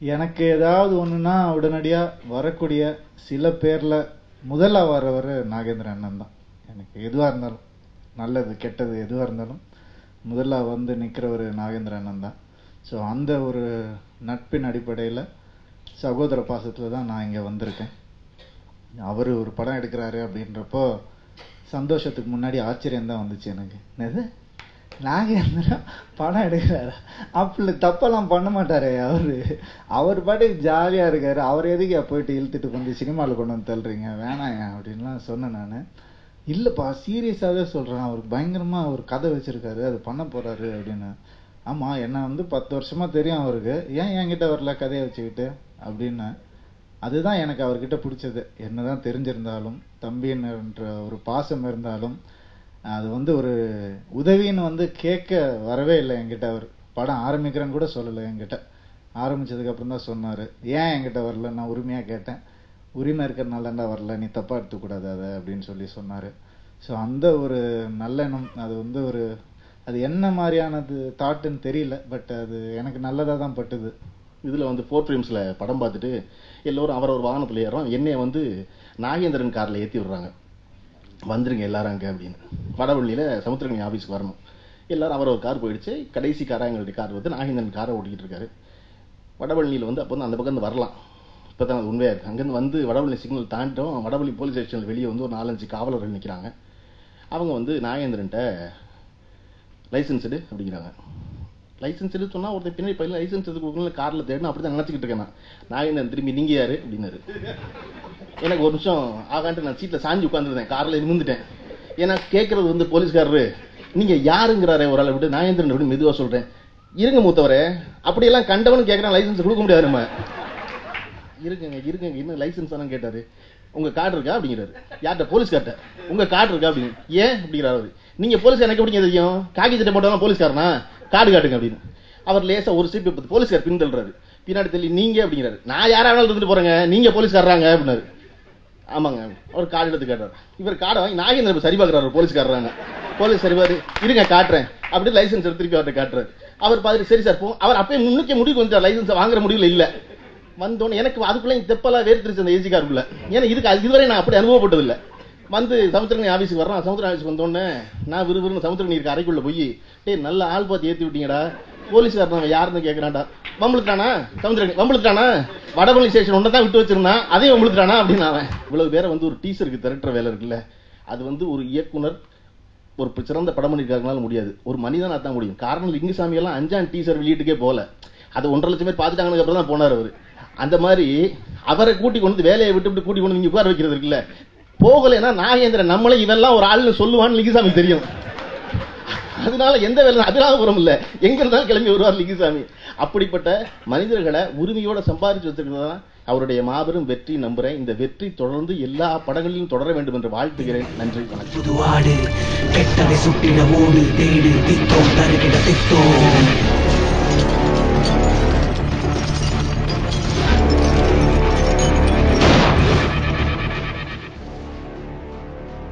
எனக்கு ஏதாவது ஒன்றுனா உடனடியாக வரக்கூடிய சில பேரில் முதல்ல வரவர் நாகேந்திர அண்ணன் தான். எனக்கு எதுவாக இருந்தாலும், நல்லது கெட்டது எதுவாக இருந்தாலும் முதல்ல வந்து நிற்கிறவர் நாகேந்திர அண்ணன் தான். ஸோ அந்த ஒரு நட்பின் அடிப்படையில் சகோதர பாசத்தில் தான் நான் இங்கே வந்திருக்கேன். அவர் ஒரு படம் எடுக்கிறாரு அப்படின்றப்போ சந்தோஷத்துக்கு முன்னாடி ஆச்சரியம் தான் வந்துச்சு எனக்கு. என்னது நாகேந்திரா படம் எடுக்கிறாரா? அப்படி தப்பெல்லாம் பண்ண மாட்டாரே அவர் பாட்டுக்கு ஜாலியாக இருக்காரு. அவர் எதுக்கு போயிட்டு இழுத்துட்டு வந்து சினிமாவில் கொண்டு வந்து தள்ளுறீங்க, வேணாங்க அப்படின்லாம் சொன்னேன் நான். இல்லைப்பா சீரியஸாகவே சொல்கிறேன், அவருக்கு பயங்கரமாக ஒரு கதை வச்சுருக்காரு, அது பண்ண போகிறாரு அப்படின்னு. ஆமாம், என்னை வந்து 10 வருஷமாக தெரியும் அவருக்கு, ஏன் என்கிட்ட வரல கதையை வச்சுக்கிட்டு அப்படின்னு. அதுதான் எனக்கு அவர்கிட்ட பிடிச்சது. என்னதான் தெரிஞ்சிருந்தாலும், தம்பின்ற ஒரு பாசம் இருந்தாலும், அது வந்து ஒரு உதவின்னு வந்து கேட்க வரவே இல்லை என்கிட்ட. அவர் படம் ஆரம்பிக்கிறேன்னு கூட சொல்லலை என்கிட்ட. ஆரம்பிச்சதுக்கப்புறம் தான் சொன்னார், ஏன் என்கிட்ட வரல. நான் உரிமையாக கேட்டேன், உரிமை இருக்கிறனாலண்டா வரல, நீ தப்பாக எடுத்துக்கூடாது அதை அப்படின்னு சொன்னார். ஸோ அந்த ஒரு நல்லெண்ணம், அது வந்து ஒரு அது என்ன மாதிரியானது தாட்டுன்னு தெரியல, பட் அது எனக்கு நல்லதாக தான் பட்டுது. இதில் வந்து 4 ஃப்ரேம்ஸில் படம் பார்த்துட்டு எல்லோரும் அவரவர் வாகனத்தில் ஏறோம். என்னைய வந்து நாகேந்திரன் காரில் ஏற்றி விடுறாங்க, வந்துருங்க எல்லாரும் அங்கே அப்படின்னு. வடவள்ளியில் சமுத்திரக்கனி ஆஃபீஸுக்கு வரணும். எல்லாரும் அவரவர் கார் போயிடுச்சு. கடைசி காராக எங்களுடைய கார் வந்து நாகேந்திரன் காரை ஓட்டிக்கிட்டு இருக்காரு. வடவள்ளியில் வந்து அப்போ வந்து அந்த பக்கம் வரலாம், இப்போ தான் அது உண்மையாக இருக்குது. அங்கேருந்து வந்து வடவள்ளி சிக்னல் தாண்டிட்டோம். வடவள்ளி போலீஸ் ஸ்டேஷனில் வெளியே வந்து ஒரு 4-5 காவலர்கள் நிற்கிறாங்க. அவங்க வந்து நாகேந்திரன்ட்ட லைசன்ஸ் எடு அப்படிங்கிறாங்க. லைசன்ஸ் எடு சொன்னால் ஒருத்தர் பின்னாடி பையன் லைசன்ஸ் எது கொடுக்கணும் காரில் தேடணும், அப்படி தான் நினச்சிக்கிட்டு இருக்கேன் நான். நாகேந்திரன் திரும்பி நீங்கள் யாரு அப்படின்னாரு. எனக்கு ஒரு நிமிஷம் ஆகான்ட்டு நான் சீட்டில் சாஞ்சி உட்காந்துருந்தேன், காரில் இருந்துட்டேன். ஏன்னா கேட்கறது வந்து போலீஸ்காரரு நீங்கள் யாருங்கிறாரே ஒரு ஆளை விட்டு. நாகேந்திரன் அப்படி மெதுவாக சொல்கிறேன், இருங்க மூத்தவரே, அப்படியெல்லாம் கண்டவனு கேட்குறேன், லைசன்ஸ் கொடுக்க முடியாது நம்ம. இருக்குங்க இன்னும் லைசன்ஸ் தானே கேட்டார். உங்கள் கார்டு இருக்கா அப்படிங்கிறாரு. யார்கிட்ட? போலீஸ்கார்ட்ட. உங்கள் கார்டு இருக்கா அப்படின்னு. ஏன் அப்படிங்கிறாரு. நீங்கள் போலீஸ் எனக்கு எப்படிங்க தெரியும், காக்கி சட்டை போட்டாலும் போலீஸ்காரனா, கார்டு காட்டுங்க அப்படின்னு. அவர் லேசாக ஒரு சீட் போலீஸ்கார் பின் தள்ளுறாரு. பின்னாடி தள்ளி நீங்கள் அப்படிங்கிறாரு. நான் யாராவது இருந்துட்டு போகிறேங்க, நீங்கள் போலீஸ்காரராங்க அப்படின்னாரு. ஆமாங்க. அவர் கார்டு எடுத்து காட்டுறாரு. இவர் கார்டை வாங்கி நாகேந்திரன் சரி பார்க்குறாரு, போலீஸ்காரராங்க. போலீஸ் சரி பாரு, இருங்க காட்டுறேன் அப்படி லைசன்ஸ் எடுத்து திருப்பி அவர்கிட்ட காட்டுறாரு. அவர் பார்த்துட்டு சரி சார் போ. அவர் அப்பயே முன்னுக்கே முடிவுக்கு வந்துட்டார், லைசன்ஸை வாங்குற முடிவில் இல்லை. வந்தோன்னு எனக்கு அதுக்குள்ளே தெப்பெல்லாம் வேர்த்திருச்சு அந்த ஏசி காருக்குள்ள. ஏன்னா இதுவரை நான் அப்படி அனுபவப்பட்டது இல்லை. வந்து சமுத்திரக்கனி ஆஃபீஸுக்கு வர்றான். சமுத்திரக்கனி ஆஃபீஸுக்கு வந்தோடனே நான் விறுவிறுன்னு சமுத்திரக்கனி இருக்க அறைக்குள்ள போய், நல்ல ஆள் பார்த்து ஏற்றி விட்டீங்கடா, போலீஸ்காரன் அவன் யாருன்னு கேட்குறான்டா. வம்பளுத்தானா சமுத்திரக்கனி, வம்பளுத்தானா வடபழனி ஸ்டேஷன் ஒன்றை தான் விட்டு வச்சிருந்தான், அதையும் வம்பளுத்தானா அப்படின்னு. அவன் இவ்வளவு பேரை வந்து ஒரு டீசருக்கு திரட்டுற வேலை இருக்குல்ல, அது வந்து ஒரு இயக்குனர் ஒரு சிறந்த படம் பண்ணியிருக்காங்கனால முடியாது, ஒரு மனிதனா தான் முடியும். காரணம் லிங்குசாமி எல்லாம் 5ஆம் டீசர் வெளியீட்டுக்கே போகல, அது 1.5 லட்சம் பேர் பார்த்துட்டாங்கன்னு அப்புறம் தான் போனார் அவர். அந்த மாதிரி அவரை கூட்டி கொண்டு வேலையை விட்டு கூட்டி கொண்டு நீங்க உட்கார வைக்கிறது இருக்குல்ல, போகலைன்னா நாகேந்திரன் நம்மளே இவெல்லாம் ஒரு ஆள்னு சொல்லுவான்னு லிங்குசாமி தெரியும். அதனால எந்த வேலை அதிராபுரம் இல்லை, எங்க இருந்தாலும் கிளம்பி வருவார் லிங்குசாமி. அப்படிப்பட்ட மனிதர்களை உரிமையோட சம்பாதிச்சு வச்சிருக்கிறதா அவருடைய மாபெரும் வெற்றி நம்புறேன். இந்த வெற்றி தொடர்ந்து எல்லா படங்களிலும் தொடர வேண்டும் என்று வாழ்த்துகிறேன். நன்றி, வணக்கம். புதுவாடு கெட்டதை சுட்டிட ஓடு தேடு தித்தோம் தருகிட தித்தோம்